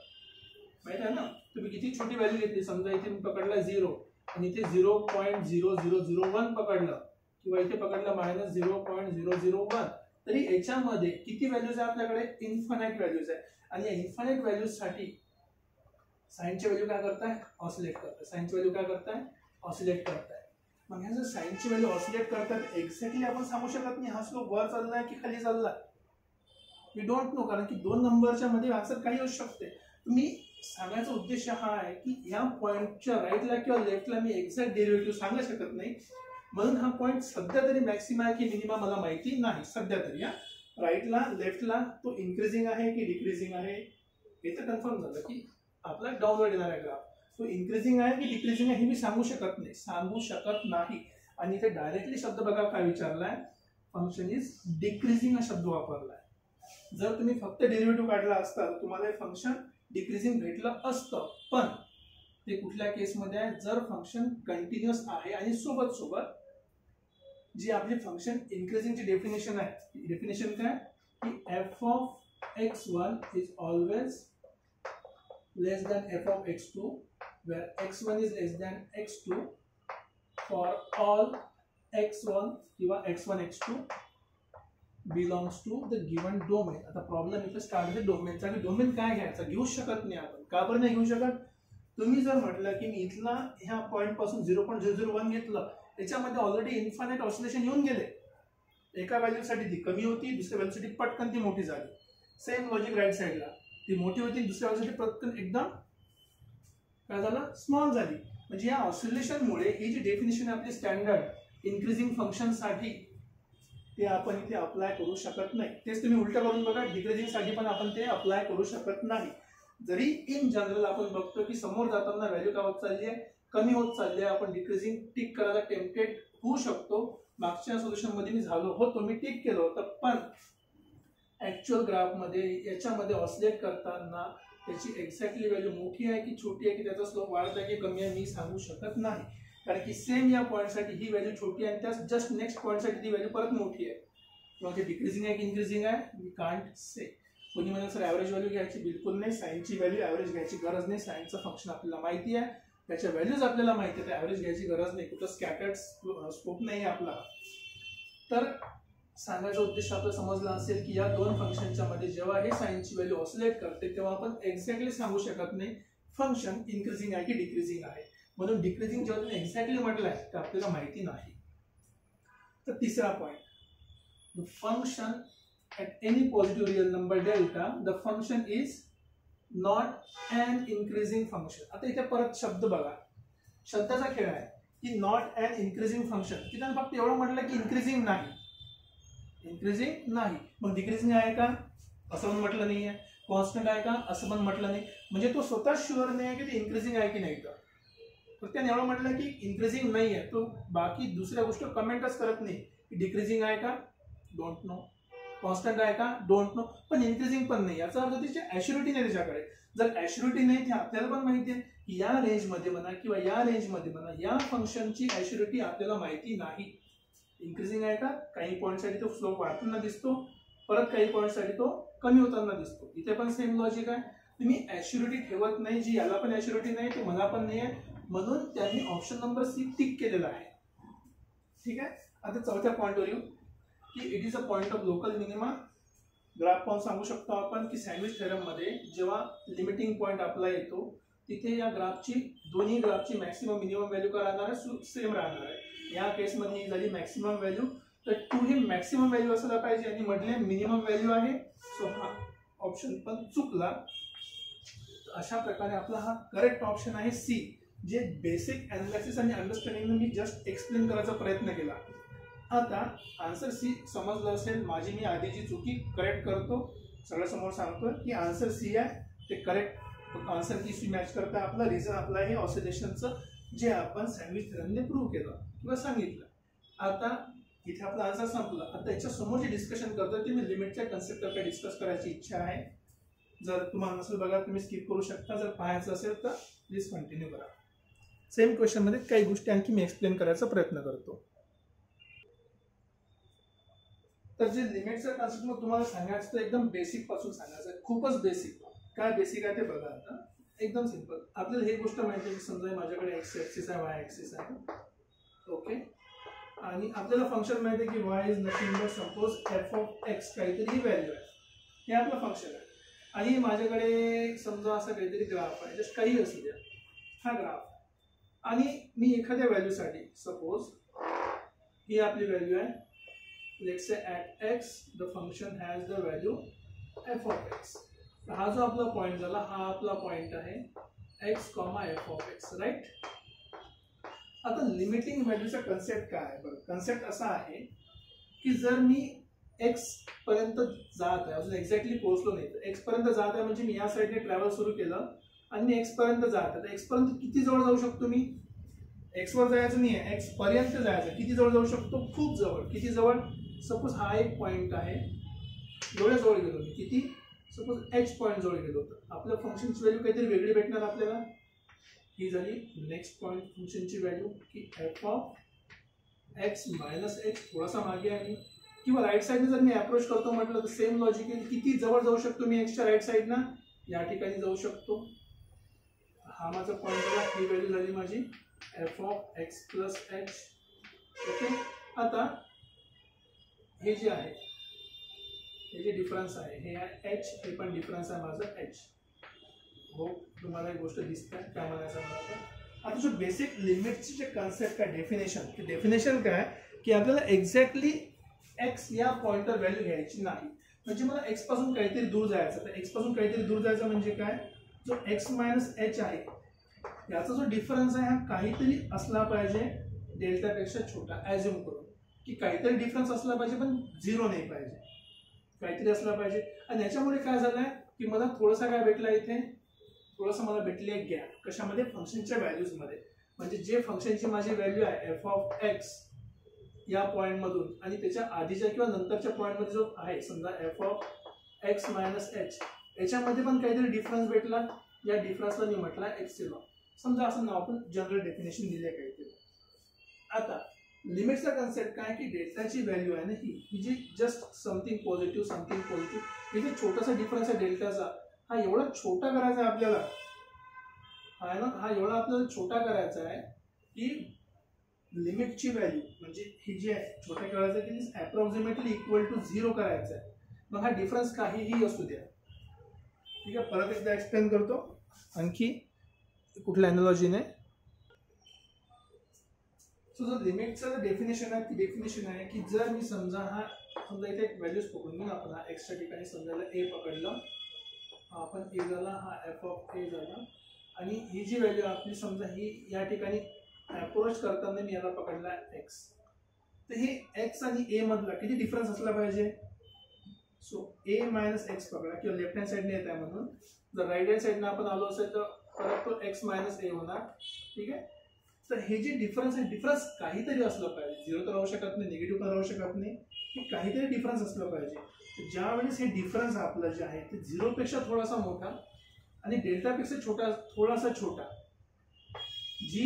माहित आहे ना. तुम्ही किती छोटी व्हॅल्यू घेतली, समजा इथे मी पकडला 0 आणि इथे 0.0001 पकडलं किंवा इथे पकडलं -0.001, तरी याच्यामध्ये किती व्हॅल्यूज आहे आपल्याकडे, इन्फानाइट व्हॅल्यूज आहे. आणि या इन्फानाइट व्हॅल्यूज साठी साइनची व्हॅल्यू काय करताय, ऑसिलेट करताय. साइनची व्हॅल्यू काय करताय, ऑसिलेट करताय. मग ह्या जर साइनची व्हॅल्यू ऑसिलेट करतात एक्झॅक्टली आपण सांगू शकत नाही हा स्लोप वर चाललाय की खाली चाललाय, वी डोंट नो, कारण की 2 नंबरच्या मध्ये आन्सर काही असू शकते. तुम्ही सांगायचा उद्देश हा आहे की या पॉइंटच्या राईटला किंवा लेफ्टला मी एक्झॅक्ट डेरिव्हेटिव्ह सांगू शकत नाही, म्हणून हा पॉइंट सध्या तरी मॅक्सिमा आहे की मिनिमा मला माहिती नाही सध्या तरी. या राईटला लेफ्टला तो इन्क्रीजिंग आहे की डिक्रीजिंग आहे हे तर कन्फर्म झालं की आपला डाऊनवर्ड येणार आहे ग्राफ, तो इन्क्रीजिंग आहे की डिक्रीजिंग आहे हे मी सांगू शकत नाही. आणि इथे डायरेक्टली शब्द बघा काय विचारलाय, फंक्शन इज डिक्रीजिंग हा शब्द वापरलाय. जर तुम्ही फक्त डेरिव्हेटिव्ह काढला असता तर तुम्हाला हे फंक्शन डिक्रीजिंग भेटलं असतं, पण ते कुठल्या केसमध्ये आहे, जर फंक्शन कंटिन्युअस आहे आणि सोबत जी आपली फंक्शन इन्क्रीजिंगची डेफिनेशन आहे, डेफिनेशन काय की f of x1 is always less than f of x2 where x1 is less than x2 for all x1 किंवा x1 x2 belongs to the given domain. आता problem इथे स्टार्ट होते डोमेनचा, की domain काय घ्यायचा, घेऊ शकत नाही आपण. का बरं नाही घेऊ शकत, तुम्ही जर म्हटलं की मी इथला ह्या पॉइंट पासून 0.001 घेतलं, त्याच्यामध्ये ऑलरेडी इन्फानाइट ऑसिलेशन येऊन गेले. एका व्हॅल्यूसाठी ती कमी होती, दुसऱ्या व्हॅल्यूसाठी पटकन ती मोठी झाली. सेम लॉजिक राईट साईडला, ती मोठी होती दुसऱ्या व्हॅल्यूसाठी पटकन एकदम काय झालं, स्मॉल झाली. म्हणजे या ऑसिलेशनमुळे ही जी डेफिनेशन आपली स्टँडर्ड इन्क्रीजिंग फंक्शन साठी ते आपण इथे अप्लाय करू शकत नाही. तेच तुम्ही उलट करून बघा, डिक्रीजिंग साठी पण आपण ते अप्लाय करू शकत नाही. जरी इन जनरल आपण बघतो की समोर जाताना व्हॅल्यू काय होत चालली आहे, कमी होत चालली आहे, आपण डिक्रीजिंग टिक करायला टेम्पटेड होऊ शकतो. मागच्या सोल्युशन मध्ये मी झालो होतो, मी टिक केलं होतं, पण ऍक्च्युअल ग्राफ मध्ये याच्यामध्ये ऑसिलेट करताना त्याची एक्झॅक्टली व्हॅल्यू मोठी आहे की छोटी आहे, की त्याचा स्लोप वाढत आहे की कमी आहे, मी सांगू शकत नाही. कारण की सेम या पॉईंटसाठी ही व्हॅल्यू छोटी आहे आणि त्या जस्ट नेक्स्ट पॉईंटसाठी ती व्हॅल्यू परत मोठी आहे, किंवा ते डिक्रीजिंग आहे की इन्क्रीजिंग आहे, वी कांट से. कोणी म्हणेल सर ॲव्हरेज व्हॅल्यू घ्यायची, बिलकुल नाही. साइनची व्हॅल्यू ॲव्हरेज घ्यायची गरज नाही. साइनचं फंक्शन आपल्याला माहिती आहे, त्याच्या व्हॅल्यूज आपल्याला माहिती आहे, ॲव्हरेज घ्यायची गरज नाही. कुठं स्कॅटर्ड स्कोप नाही आपला. तर सांगायचा उद्देश आपल्याला समजला असेल की या 2 फंक्शनच्या मध्ये जेव्हा हे साइनची व्हॅल्यू ऑसिलेट करते तेव्हा आपण एक्झॅक्टली सांगू शकत नाही फंक्शन इन्क्रीजिंग आहे की डिक्रीजिंग आहे. म्हणून डिक्रीजिंग जेव्हा तुम्ही एक्झॅक्टली म्हटलंय तर आपल्याला माहिती नाही. तर तिसरा point, the function at any positive real number delta the function is not an increasing function. आता इथे परत शब्द बघा, शब्दाचा खेळ आहे की नॉट अन इन्क्रीजिंग फंक्शन, की त्यानं फक्त एवढं म्हटलं की इन्क्रीजिंग नाही, मग डिक्रीजिंग आहे का असं पण म्हटलं नाहीये, कॉन्स्टंट आहे का असं पण म्हटलं नाही. म्हणजे तो स्वतः शुअर नाही आहे की ते इन्क्रीजिंग आहे की नाही. तर त्याने एवढं म्हटलं की इन्क्रीजिंग नाही आहे, तो बाकी दुसऱ्या गोष्टी कमेंटच करत नाही की डिक्रीजिंग आहे का, डोंट नो, कॉन्स्टंट आहे का, डोंट नो, पण इन्क्रीजिंग पण नाही. याचा अर्थ त्याची ॲश्युरिटी नाही त्याच्याकडे. जर ॲश्युरिटी नाही, ते आपल्याला पण माहिती आहे की या रेंजमध्ये म्हणा किंवा या रेंजमध्ये म्हणा या फंक्शनची ॲश्युरिटी आपल्याला माहिती नाही. इन्क्रीजिंग आहे का, काही पॉईंटसाठी तो स्लोप वाढताना दिसतो, परत काही पॉईंटसाठी तो कमी होताना दिसतो. इथे पण सेम लॉजिक आहे. तुम्ही ॲश्युरिटी ठेवत नाही, जी याला पण ॲश्युरिटी नाही ते मला पण नाही आहे, म्हणून त्यांनी ऑप्शन नंबर सी टिक केलेला आहे. ठीक आहे. आता चौथ्या पॉईंटवर येऊ की it is a point of local minima. Graph पाहून सांगू शकतो आपण की सँडविच थेरम मध्ये जेव्हा लिमिटिंग पॉइंट आपला येतो तिथे या ग्राफची दोन्ही ग्राफची मॅक्सिमम मिनिमम व्हॅल्यू काय राहणार आहे, सेम राहणार आहे. या केसमध्ये ही झाली मॅक्सिमम व्हॅल्यू, तर 2 हे मॅक्सिमम व्हॅल्यू असायला पाहिजे आणि मधले मिनिमम व्हॅल्यू आहे. सो हा ऑप्शन पण चुकला. अशा प्रकारे आपला हा करेक्ट ऑप्शन आहे सी, जे बेसिक अनालिसिस आणि अंडरस्टँडिंग मी जस्ट एक्सप्लेन करायचा प्रयत्न केला. आता आन्सर सी समजलं असेल, माझी मी आधीची चुकी करेक्ट करतो. सगळं समोर सांगतो की आन्सर सी आहे ते करेक्ट आन्सर की सी मॅच करता आपला रिझन आपला हे ऑसिलेशनचं जे आपण सँडविच थेरमने प्रूव्ह केलं किंवा सांगितलं. आता इथे आपला आन्सर संपला. आता याच्या समोर जे डिस्कशन करतोय ते मी लिमिटच्या कन्सेप्टवर काय डिस्कस करायची इच्छा आहे. जर तुम्हाला नसेल बघा तुम्ही स्किप करू शकता, जर पाहायचं असेल तर प्लीज कंटिन्यू करा. सेम क्वेश्चन मध्ये काही गोष्टी आणखी मी एक्सप्लेन करायचा प्रयत्न करतो. तर जे लिमिटचं कन्सेप्ट मग तुम्हाला सांगायचं तर एकदम बेसिक पासून सांगायचं आहे, खूपच बेसिक. काय बेसिक आहे ते बघा. आता एकदम सिंपल. आपल्याला ही गोष्ट माहिती आहे की समजा माझ्याकडे एक्स ऍक्सिस आहे, वाय ऍक्सिस आहे, ओके. आणि आपल्याला फंक्शन माहिती आहे की Y is nothing but suppose F of x काहीतरी ही व्हॅल्यू आहे, हे आपलं फंक्शन आहे. आणि माझ्याकडे समजा असं काहीतरी ग्राफ आहे, जस्ट काही असू द्या, हा ग्राफ. आणि मी एखाद्या व्हॅल्यूसाठी सपोज ही आपली व्हॅल्यू आहे, let's say at x the function has the value f of x. हा जो आपला पॉइंट झाला हा आपला पॉइंट आहे x comma f of x, right. आता लिमिटिंग व्हॅल्यूचा कन्सेप्ट काय आहे बरं. कन्सेप्ट असा आहे की जर मी एक्स पर्यंत जात आहे, अजून एक्झॅक्टली पोहोचलो नाही, तर एक्स पर्यंत जात आहे म्हणजे मी या साईडने ट्रॅव्हल सुरू केलं आणि मी एक्स पर्यंत जात आहे, तर एक्स पर्यंत किती जवळ जाऊ शकतो मी. एक्स वर जायचं नाही आहे, एक्स पर्यंत जायचं. किती जवळ जाऊ शकतो, खूप जवळ. किती जवळ, सपोज हा एक पॉइंट आहे, जवळ गेलो मी, किती, सपोज एच पॉइंट जवळ गेलो, तर आपल्या फंक्शनची व्हॅल्यू काहीतरी वेगळी भेटणार आपल्याला. ही झाली नेक्स्ट पॉइंट फंक्शनची व्हॅल्यू की F of x minus x. थोडासा मागे आहे. किंवा राईट साईडने जर मी अप्रोच करतो म्हटलं तर सेम लॉजिक आहे. किती जवळ जाऊ शकतो मी एक्सच्या राईट साईडना, या ठिकाणी जाऊ शकतो. हा माझा पॉइंट झाला, ही व्हॅल्यू झाली माझी F of x plus H, okay. आता हे जे आहे, हे जे डिफरन्स आहे हे आहे एच, हे पण डिफरन्स आहे माझं एच. हो, तुम्हाला एक गोष्ट दिसते काय म्हणायचं मला. आता जो बेसिक लिमिटची जे कन्सेप्ट आहे डेफिनेशन, ते डेफिनेशन काय की आपल्याला एक्झॅक्टली एक्स या पॉइंटवर व्हॅल्यू घ्यायची नाही. म्हणजे मला एक्स पासून काहीतरी दूर जायचं. तर एक्स पासून काहीतरी दूर जायचं म्हणजे काय, जो एक्स मायनस एच आहे याचा जो डिफरन्स आहे हा काहीतरी असला पाहिजे डेल्टापेक्षा छोटा. ॲज्युम करून की काहीतरी डिफरन्स असला पाहिजे पण झिरो नाही पाहिजे, काहीतरी असला पाहिजे. आणि याच्यामुळे काय झालंय की मला थोडासा काय भेटला इथे, थोडंसं मला भेटली आहे गॅप. कशामध्ये, फंक्शनच्या व्हॅल्यूजमध्ये. म्हणजे जे फंक्शनची माझी व्हॅल्यू आहे एफ ऑफ एक्स या पॉइंट मधून आणि त्याच्या आधीच्या किंवा नंतरच्या पॉइंट मध्ये जो आहे समजा F of x minus H, याच्यामध्ये पण काहीतरी डिफरन्स भेटला. या डिफरन्सला मी म्हटला एक्सिलॉन. समजा असं नाव आपण जनरल डेफिनेशन दिले काहीतरी. आता लिमिटचा कन्सेप्ट काय की डेल्टाची व्हॅल्यू आहे ना ही जी जस्ट समथिंग पॉझिटिव्ह, हे जे छोटासा डिफरन्स आहे डेल्टाचा, हा एवढा छोटा करायचा आहे आपल्याला, आहे ना, हा एवढा आपल्याला छोटा करायचा आहे की लिमिटची व्हॅल्यू म्हणजे ही जी आहे छोट्या करायचं आहे की अप्रॉक्सिमेटली इक्वल टू 0 करायचं आहे. मग हा डिफरन्स काहीही असू द्या, ठीक आहे. परत एकदा एक्सप्लेन करतो आणखी कुठल्या अॅनालॉजीने. सो जो लिमिटचं डेफिनेशन आहे ती डेफिनेशन आहे की जर मी समजा इथे एक व्हॅल्यूज पकडून घेऊन आपण हा एक्सच्या ठिकाणी समजायला ए पकडलं, आपण ए झाला, हा एफ ऑफ ए झाला. आणि ही जी व्हॅल्यू आपली समजा ही या ठिकाणी अप्रोच करताना मी याला पकडला एक्स. तर हे एक्स आणि ए मधला किती डिफरन्स असला पाहिजे. सो ए मायनस एक्स पकडा किंवा लेफ्ट हँड साईडने येत आहे म्हणून. जर राईट हँड साईडने आपण आलो असेल तर परत तो एक्स मायनस ए होणार, ठीक आहे. तर हे जे डिफरन्स आहे, डिफरन्स काहीतरी असलं पाहिजे. 0 तर राहू शकत नाही, निगेटिव्ह पण राहू शकत नाही, हे काहीतरी डिफरन्स असलं पाहिजे. ज्यावेळेस हे डिफरन्स आपलं जे आहे ते 0 पेक्षा थोडासा मोठा आणि डेल्टापेक्षा थोडासा छोटा, जी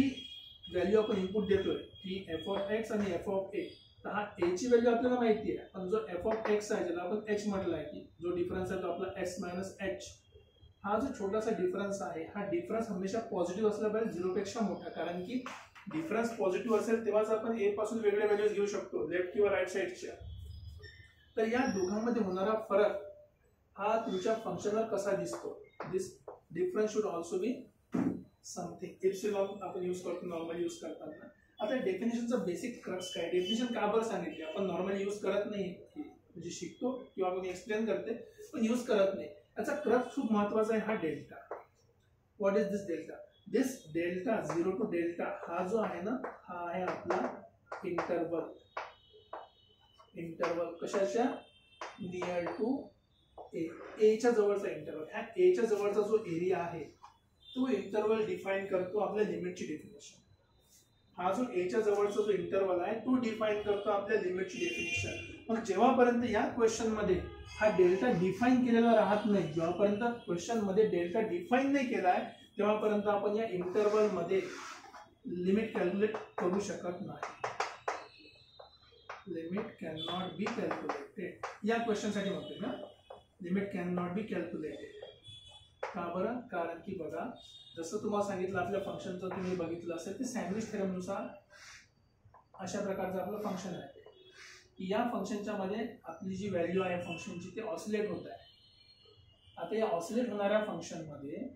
व्हॅल्यू आपण इनपुट देतोय की एफ ऑफ एक्स आणि एफ ऑफ ए, तर हा ए ची व्हॅल्यू आपल्याला माहिती आहे. पण जो एफ ऑफ एक्स आहे ज्याला आपण एच म्हटलं आहे की जो डिफरन्स आहे तो आपला एक्स मायनस एच, हा जो छोटासा डिफरन्स आहे हा डिफरन्स हमेशा पॉझिटिव्ह असला पाहिजे 0 पेक्षा मोठा. कारण की डिफरन्स पॉझिटिव्ह असेल तेव्हाच आपण ए पासून वेगळे व्हॅल्यूज घेऊ शकतो लेफ्ट किंवा राईट साईडच्या. तर या दोघांमध्ये होणारा फरक हा तुमच्या फंक्शनवर कसा दिसतो. This difference should also be something. Epsilon आपण यूज करतो नॉर्मली यूज करताना. आता डेफिनेशनचा बेसिक क्रक्स काय, डेफिनेशन का बरं सांगितली. आपण नॉर्मली यूज करत नाही, म्हणजे शिकतो किंवा आपण एक्सप्लेन करते पण यूज करत नाही. याचा क्रक्स खूप महत्वाचा आहे, हा delta. What is this delta. This delta 0 to delta हा जो आहे ना, हा आहे आपला इंटरवल. कशाच्या, नियर टू ऑफ ए च्या जवळचा इंटरवल, ह्या ए च्या जवळचा जो एरिया आहे तो इंटरवल डिफाईन करतो आपल्या लिमिटची डेफिनेशन. हा जो ए च्या जवळचा जो इंटरवल आहे तो डिफाईन करतो आपल्या लिमिटची डेफिनेशन. मग जेव्हापर्यंत या क्वेश्चन मध्ये हा डेल्टा डिफाईन केलेला राहत नाही, जेव्हापर्यंत क्वेश्चन मध्ये डेल्टा डिफाईन नाही केलाय तेव्हापर्यंत आपण या इंटरवल मध्ये लिमिट कॅल्क्युलेट करू शकत नाही. Limit can not be calculated या क्वेश्चन साठी म्हणतोय ना, limit can not be calculated. का बरं? कारण की बघा, जसं तुम्हाला सांगितलं आपल्या फंक्शनचं तुम्ही बघितलं असेल ते सँडविच थेरमनुसार अशा प्रकारचं आपलं फंक्शन आहे की या फंक्शनच्या मध्ये आपली जी व्हॅल्यू आहे फंक्शनची ते ऑसिलेट होत आहे. आता या ऑसिलेट होणाऱ्या फंक्शनमध्ये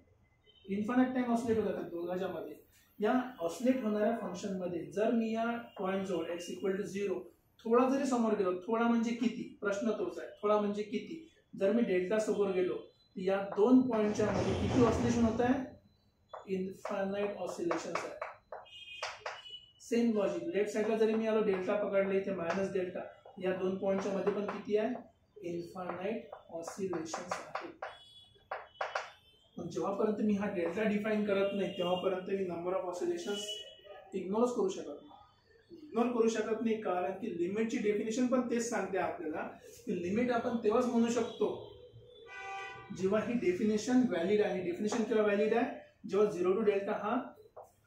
इन्फानाइट टाइम ऑसिलेट होतात दोघांच्या मध्ये. या ऑसिलेट होणाऱ्या फंक्शन मध्ये जर मी या पॉईंट जवळ x = 0 थोडा जरी समोर गेलो, थोडा म्हणजे किती, प्रश्न तोच आहे, थोडा म्हणजे किती, जर मी डेल्टा समोर गेलो या दोन पॉइंटच्या मध्ये किती ऑसिलेशन होत आहे? इन्फानाइट ऑसिलेशन आहे. सेम लॉजिक लेफ्ट साइडला जरी मी आलो डेल्टा पकडले इथे मायनस डेल्टा, या दोन पॉइंटच्या मध्ये पण किती आहे? इन्फानाइट ऑसिलेशन्स आहेत. पण जेव्हापर्यंत मी हा डेल्टा डिफाईन करत नाही तेव्हापर्यंत मी नंबर ऑफ ऑसिलेशन्स इग्नोर करू शकत नाही. इग्नोर करू शकत नाही कारण की लिमिटची डेफिनेशन पण तेच सांगते आपल्याला की लिमिट आपण तेव्हाच म्हणू शकतो जेव्हा ही डेफिनेशन व्हॅलिड आहे. डेफिनेशन केव्हा व्हॅलिड आहे? जेव्हा 0 to डेल्टा हा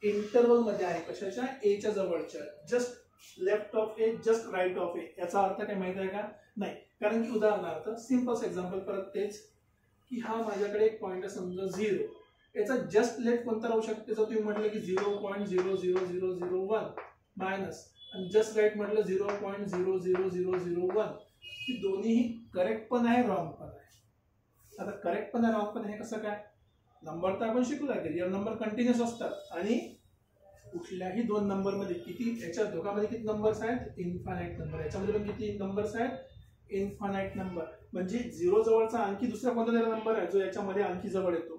इंटरवल मध्ये आहे. कशाच्या? ए च्या जवळच्या, just left of A, just right of A. याचा अर्थ काय माहिती आहे का? नाही. कारण की उदाहरणार्थ सिंपल एक्झाम्पल परत तेच की हा माझ्याकडे एक पॉइंट आहे समजा 0, याचा जस्ट लेफ्ट कोणता राहू शकतो? त्याचा तुम्ही म्हटलं की 0.00001 मायनस आणि जस्ट राईट म्हटलं 0.00001. ही दोन्हीही करेक्ट पण आहे, रॉंग पण आहे. आता करेक्ट पण आहे, रॉंग पण आहे कसं काय? नंबर तर आपण शिकलो आहे, रिअल नंबर कंटिन्युअस असतात आणि कुठल्याही दोन नंबर मध्ये किती, याच्या दोघांमध्ये किती नंबर्स आहेत? Infinite number. याच्यामध्ये पण किती नंबर्स आहेत? Infinite number. म्हणजे 0 जवळचा आणखी दुसरा कोणता तरी नंबर आहे जो याच्यामध्ये आणखी जवळ येतो.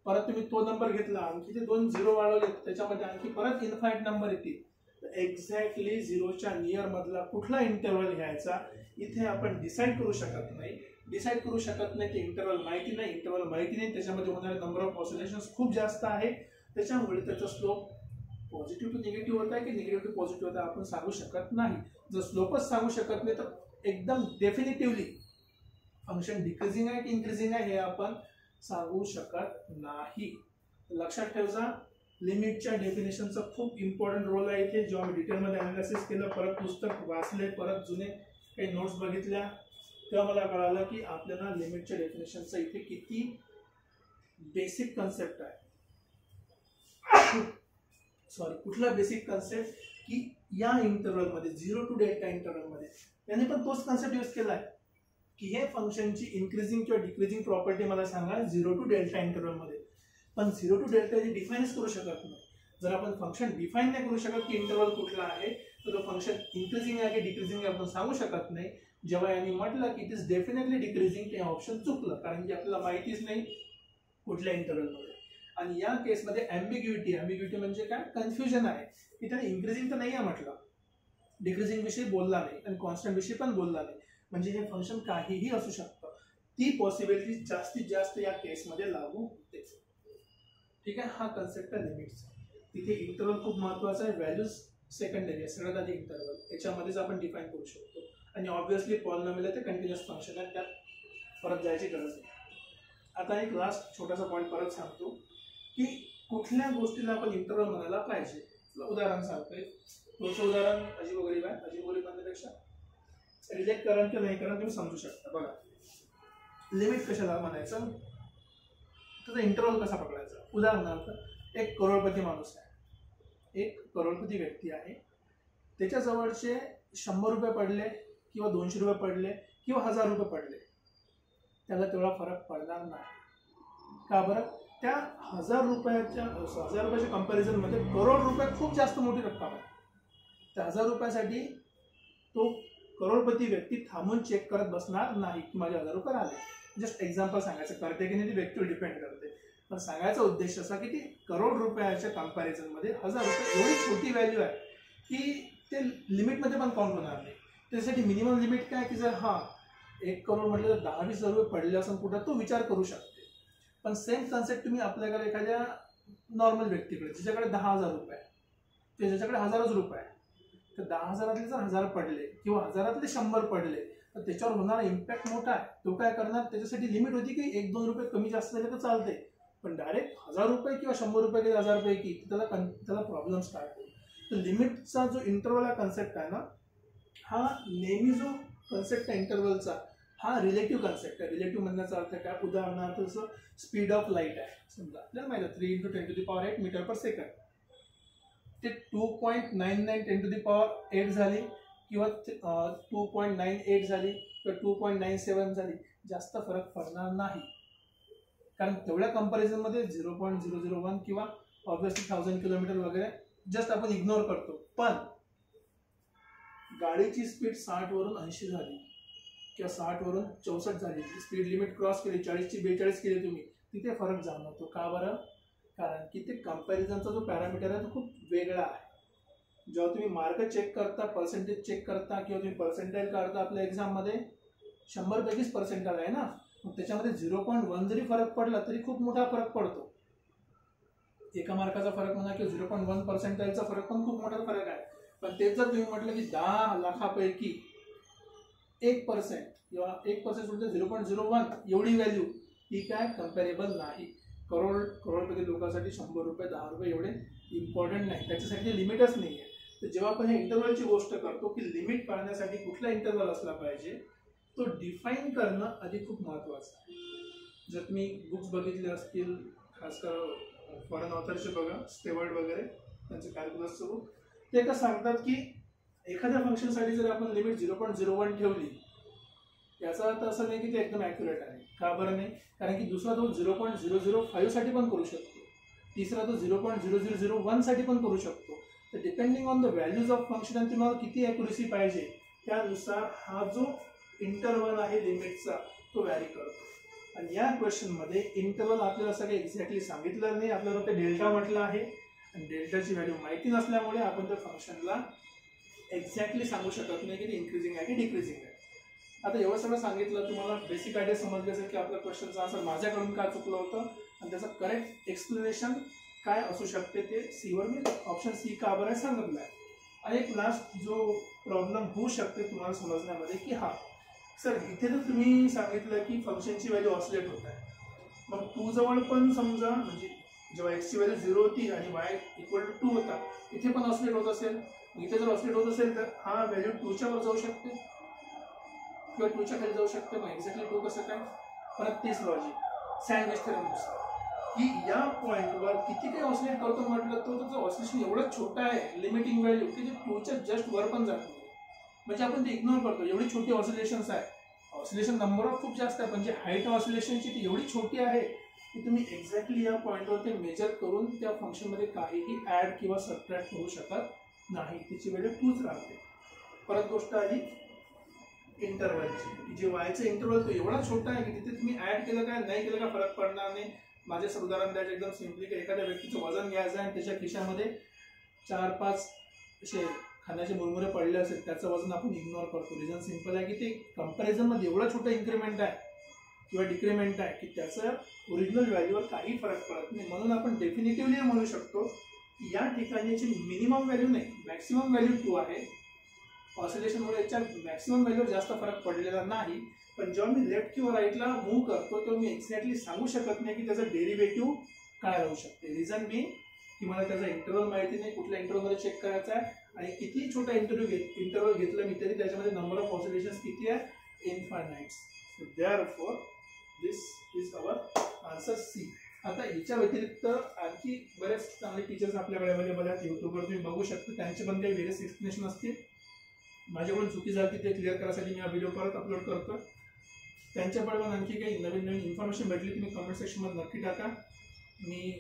परत तुम्ही तो नंबर घेतला, आणखी ते 2 0 वाढवले, त्याच्यामध्ये आणखी परत इन्फानाइट नंबर येतील. एक्झॅक्टली 0च्या नियर मधला कुठला इंटरवल घ्यायचा इथे आपण डिसाईड करू शकत नाही. डिसाईड करू शकत नाही ते इंटरवल माहिती नाही, इंटरवल माहिती नाही, त्याच्यामध्ये होणारे नंबर ऑफ ऑसिलेशन्स खूप जास्त आहे. त्याच्यामुळे त्याचा स्लोप पॉझिटिव्ह टू निगेटिव्ह होत आहे की निगेटिव्ह टू पॉझिटिव्ह होत आहे आपण सांगू शकत नाही. जर स्लोपच सांगू शकत नाही तर एकदम डेफिनेटिव्हली फंक्शन डिक्रीजिंग आहे की इन्क्रीजिंग आहे हे आपण सांगू शकत नाही. लक्षात ठेवा, लिमिटच्या डेफिनेशनचा खूप इम्पॉर्टंट रोल आहे इथे. जेव्हा मी डिटेलमध्ये अनालिसिस केलं, परत पुस्तक वाचले, परत जुने काही नोट्स बघितल्या, तेव्हा मला कळालं की आपल्याला लिमिटच्या डेफिनेशनचा इथे किती बेसिक कन्सेप्ट आहे. सॉरी, कुठला बेसिक कन्सेप्ट की या इंटरवलमध्ये 0 to डेल्टा इंटरवलमध्ये त्याने पण तोच कन्सेप्ट यूज केला आहे की हे फंक्शनची इन्क्रीजिंग किंवा डिक्रीजिंग प्रॉपर्टी मला सांगा 0 to डेल्टा इंटरवलमध्ये. पण 0 to डेल्टा हे डिफाईनच करू शकत नाही. जर आपण फंक्शन डिफाईन नाही करू शकत की इंटरवल कुठला आहे तर तो फंक्शन इन्क्रीजिंग आहे की डिक्रीजिंग आहे आपण सांगू शकत नाही. जेव्हा यांनी म्हटलं की इट इज डेफिनेटली डिक्रीजिंग, ते ऑप्शन चुकलं कारण की आपल्याला माहितीच नाही कुठल्या इंटरवलमध्ये. आणि या केसमध्ये ॲम्बिग्युइटी म्हणजे काय? कन्फ्युजन आहे की त्याने इन्क्रीजिंग तर नाही आहे म्हटलं, डिक्रीजिंग विषयी बोलला नाही आणि कॉन्स्टंट विषयी पण बोलला नाही. म्हणजे हे फंक्शन काहीही असू शकतं. ती पॉसिबिलिटी जास्तीत जास्त या केसमध्ये लागू होते. ठीक आहे, हा कन्सेप्ट आहे लिमिटचा. तिथे इंटरवल खूप महत्वाचा आहे, व्हॅल्यूज सेकंडरी आहे, सगळ्यात आधी इंटरवल याच्यामध्येच आपण डिफाईन करू शकतो. आणि ऑब्व्हियसली पॉलिनॉमियल आहे ते कंटिन्युअस फंक्शन आहे, त्यात परत जायची गरज नाही. आता एक लास्ट छोटासा पॉईंट परत सांगतो की कुठल्या गोष्टीला आपण इंटरवल म्हणायला पाहिजे. उदाहरण सांगतोय, पुढचं उदाहरण अजीब वगैरे म्हणण्यापेक्षा रिजेक्ट करण किंवा नाही करण तुम्ही समजू शकता. बघा, लिमिट कशाला म्हणायचं, त्याचा इंटरवल कसा पकडायचा. उदाहरणार्थ एक करोडपती माणूस आहे, एक करोडपती व्यक्ती आहे, त्याच्या जवळचे 100 रुपये पडले किंवा 200 रुपये पडले किंवा 1000 रुपये पडले, त्याला तेवढा फरक पडणार नाही. का बरं? त्या 1000 रुपयाच्या कंपॅरिझनमध्ये करोड रुपये खूप जास्त मोठी रक्कम आहे. त्या 1000 रुपयासाठी तो करोडपती व्यक्ती थांबून चेक करत बसणार नाही की माझे 1000 रुपये आले. जस्ट एक्झाम्पल सांगायचं, करते की नाही ती व्यक्तीवर डिपेंड करते. पण सांगायचा उद्देश असा की ती करोड रुपयाच्या कंपॅरिझनमध्ये 1000 रुपये एवढी छोटी व्हॅल्यू आहे की ते लिमिटमध्ये पण काउंट होणार नाही. त्यासाठी मिनिमम लिमिट काय की जर 1 करोड म्हटलं तर 10-20 हजार रुपये पडले असं कुठं तो विचार करू शकते. पण सेम कन्सेप्ट तुम्ही आपल्याकडे एखाद्या नॉर्मल व्यक्तीकडे ज्याच्याकडे 10,000 रुपये ते ज्याच्याकडे 1000च रुपये तर 10,000तले जर 1000 पडले किंवा 1000तले 100 पडले तर त्याच्यावर होणारा इम्पॅक्ट मोठा आहे. तो काय करणार, त्याच्यासाठी लिमिट होती की 1-2 रुपये कमी जास्त झाले तर चालते, पण डायरेक्ट 1000 रुपये किंवा 100 रुपये किंवा 1000 रुपये की त्याला प्रॉब्लेम स्टार्ट होईल. तर लिमिटचा जो इंटरवल हा कन्सेप्ट आहे ना, हा नेहमी जो कन्सेप्ट आहे इंटरवलचा हा रिलेटिव्ह कन्सेप्ट आहे. रिलेटिव्ह म्हणण्याचा अर्थ काय, उदाहरणार्थ जसं स्पीड ऑफ लाईट आहे, समजा आपल्याला माहिती आहे 3 × 10⁸ मीटर पर सेकंड, ते 2.99 10⁸ झाली किंवा 2.98 झाली किंवा 2.97 झाली, जास्त फरक पडणार नाही, कारण तेवढ्या कंपॅरिझनमध्ये 0.001 किंवा ऑब्व्हियसली 1000 किलोमीटर वगैरे जस्ट आपण इग्नोर करतो. पण गाडीची स्पीड 60 वरून 80 झाली किंवा 60 वरून 64 झाली, स्पीड लिमिट क्रॉस केली, 40 ची 42 केली तुम्ही, तिथे फरक जाणवतो. का बरं? कारण की ते कंपॅरिझनचा जो पॅरामीटर आहे तो खूप वेगळा आहे. जेव्हा तुम्ही मार्क चेक करता, पर्सेंटेज चेक करता किंवा तुम्ही पर्सेंटाईल काढता आपल्या एक्झाममध्ये, 100 पैकीच पर्सेंटाईल आहे ना, मग त्याच्यामध्ये 0.1 जरी फरक पडला तरी खूप मोठा फरक पडतो. एका मार्काचा फरक म्हणा किंवा 0.1 पर्सेंटाईलचा फरक पण खूप मोठा फरक आहे. पण तेच जर तुम्ही म्हटलं की 10 लाखापैकी 1% किंवा 1% म्हणजे 0.01 एवढी व्हॅल्यू, ही काय कम्पॅरेबल नाही. करोडपती लोकांसाठी 100 रुपये 10 रुपये एवढे इम्पॉर्टंट नाही, त्याच्यासाठी लिमिटच नाही आहे. तर जेव्हा आपण हे इंटरवलची गोष्ट करतो की लिमिट पाळण्यासाठी कुठला इंटरवल असला पाहिजे, तो डिफाईन करणं आधी खूप महत्त्वाचं आहे. जर तुम्ही बुक्स बघितले असतील, खासकर फॉरेन ऑथरचे बघा, स्टेवर्ड वगैरे त्यांचे कॅल्क्युलसचं बुक, ते का सांगतात की एखाद्या फंक्शनसाठी जर आपण लिमिट 0.01 ठेवली, याचा अर्थ असं नाही की ते एकदम ॲक्युरेट आहे. का बरं नाही? कारण की दुसरा तो 0.005 साठी पण करू शकतो, तिसरा तो 0.0001 साठी पण करू शकतो. तर depending on the values of function आणि तुम्हाला किती ॲक्युरेसी पाहिजे त्यानुसार हा जो इंटरवल आहे लिमिटचा तो व्हॅरी करतो. आणि या क्वेश्चनमध्ये इंटरवल आपल्याला सगळं एक्झॅक्टली सांगितलं नाही, आपल्याला ते डेल्टा म्हटलं आहे आणि डेल्टाची व्हॅल्यू माहिती नसल्यामुळे आपण त्या फंक्शनला एक्झॅक्टली सांगू शकत नाही की ते इन्क्रीजिंग आहे की डिक्रीजिंग आहे. आता एवढं सगळं सांगितलं, तुम्हाला बेसिक आयडिया समजली असेल की आपल्या क्वेश्चनचा आन्सर माझ्याकडून काय चुकलं होतं आणि त्याचं करेक्ट एक्सप्लेनेशन काय असू शकते ते सीवर मी ऑप्शन सी का बरं सांगितलं आहे. आणि एक लास्ट जो प्रॉब्लेम होऊ शकते तुम्हाला समजण्यामध्ये की हा सर इथे तर तुम्ही सांगितलं की फंक्शनची व्हॅल्यू ऑसिलेट होत आहे, मग 2 जवळ पण समजा म्हणजे जेव्हा एक्सची व्हॅल्यू 0 होती आणि y = 2 होता, इथे पण ऑसिलेट होत असेल, इथे जर ऑसिलेट होत असेल तर हा व्हॅल्यू 2च्या वर जाऊ शकते किंवा 2च्या खाली जाऊ शकते. मग एक्झॅक्टली 2 कसं काय? परत तेच लॉजिक सँडविच थेरमनुसार की या पॉईंटवर किती काही ऑसिलेट करतो म्हटलं तो त्याचं ऑसिलेशन एवढं छोटं आहे लिमिटिंग व्हॅल्यू की ते 2च्या जस्ट वर पण जात नाही, म्हणजे आपण ते इग्नोर करतो. एवढी छोटी ऑसिलेशन्स आहे, ऑसिलेशन नंबर ऑफ खूप जास्त आहे, पण जी हाईट ऑसिलेशनची ती एवढी छोटी आहे की तुम्ही एक्झॅक्टली या पॉईंटवर ते मेजर करून त्या फंक्शनमध्ये काहीही ॲड किंवा सबट्रॅक्ट करू शकत नाही, तिची व्हॅल्यू 2च राहते. परत गोष्ट आली इंटरवलची की जे वायचं इंटरवल तो एवढा छोटा आहे की तिथे तुम्ही ॲड केलं काय नाही केलं का फरक पडणार नाही. माझे उदाहरण द्यायचं एकदम सिम्पली की एखाद्या व्यक्तीचं वजन घ्यायचं आणि त्याच्या खिशामध्ये 4-5 असे खाण्याचे मुरमुरे पडले असेल, त्याचं वजन आपण इग्नोर करतो. रिझन सिम्पल आहे की ते कंपॅरिझनमध्ये एवढा छोटा इन्क्रीमेंट आहे किंवा डिक्रीमेंट आहे की त्याचं ओरिजिनल व्हॅल्यूवर काही फरक पडत नाही. म्हणून आपण डेफिनेटिव्हली म्हणू शकतो की या ठिकाणीची मिनिमम व्हॅल्यू नाही, मॅक्सिमम व्हॅल्यू 2 आहे. ऑसिलेशनमुळे याच्या मॅक्सिमम व्हॅल्यूवर जास्त फरक पडलेला नाही, पण जेव्हा मी लेफ्ट किंवा राईटला मूव्ह करतो तेव्हा मी एक्झॅक्टली सांगू शकत नाही की त्याचं डेरिव्हेटिव्ह काय राहू शकते. रिझन मी की मला त्याचा इंटरवल माहिती नाही, कुठल्या इंटरवलमध्ये चेक करायचा आहे आणि किती छोटा इंटरवल घेतलं मी तरी त्याच्यामध्ये नंबर ऑफ ऑसिलेशन्स किती आहे, infinite. So therefore this is our answer C. आता याच्या व्यतिरिक्त आणखी बरेच चांगले टीचर्स आपल्याकडे अवेलेबल आहेत, युट्यूबवर तुम्ही बघू शकता, त्यांचे पण काही व्हेरियस एक्सप्लेनेशन असतील. माझ्याकडून चुकी झाली ते क्लिअर करायसाठी मी हा व्हिडिओ परत अपलोड करतो. त्यांच्याकडे पण आणखी काही नवीन इन्फॉर्मेशन भेटली तुम्ही कमेंट सेक्शनमध्ये नक्की टाका, मी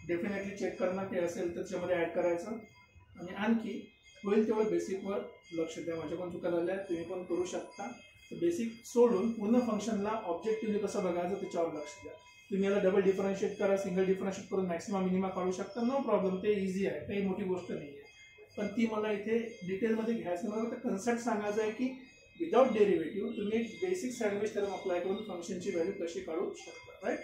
डेफिनेटली चेक करणार काही असेल तर त्याच्यामध्ये ॲड करायचं आणि आणखी होईल तेवढं बेसिकवर लक्ष द्या. माझ्याकडून चुका झाल्या तुम्ही पण करू शकता. तर बेसिक सोडून पूर्ण फंक्शनला ऑब्जेक्टिव्हली कसं बघायचं त्याच्यावर लक्ष द्या. तुम्ही याला डबल डिफरन्शिएट करा, सिंगल डिफरन्शिएट करून मॅक्सिमम मिनिमा काढू शकता, नो प्रॉब्लेम, ते इझी आहे, काही मोठी गोष्ट नाही आहे. पण ती मला इथे डिटेलमध्ये घ्यायचं मला तर कन्सेप्ट सांगायचं आहे की विदाउट डेरिव्हेटिव्ह तुम्ही बेसिक सँडविच थेरम अप्लाय करून फंक्शनची व्हॅल्यू कशी काढू शकता, राईट.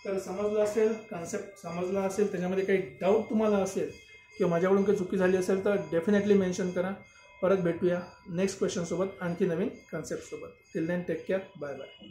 तर समजलं असेल, कन्सेप्ट समजला असेल, त्याच्यामध्ये काही डाऊट तुम्हाला असेल किंवा माझ्याकडून काही चुकी झाली असेल तर डेफिनेटली मेन्शन करा. परत भेटूया नेक्स्ट क्वेश्चनसोबत, आणखी नवीन कन्सेप्टसोबत. Till then take care, bye bye.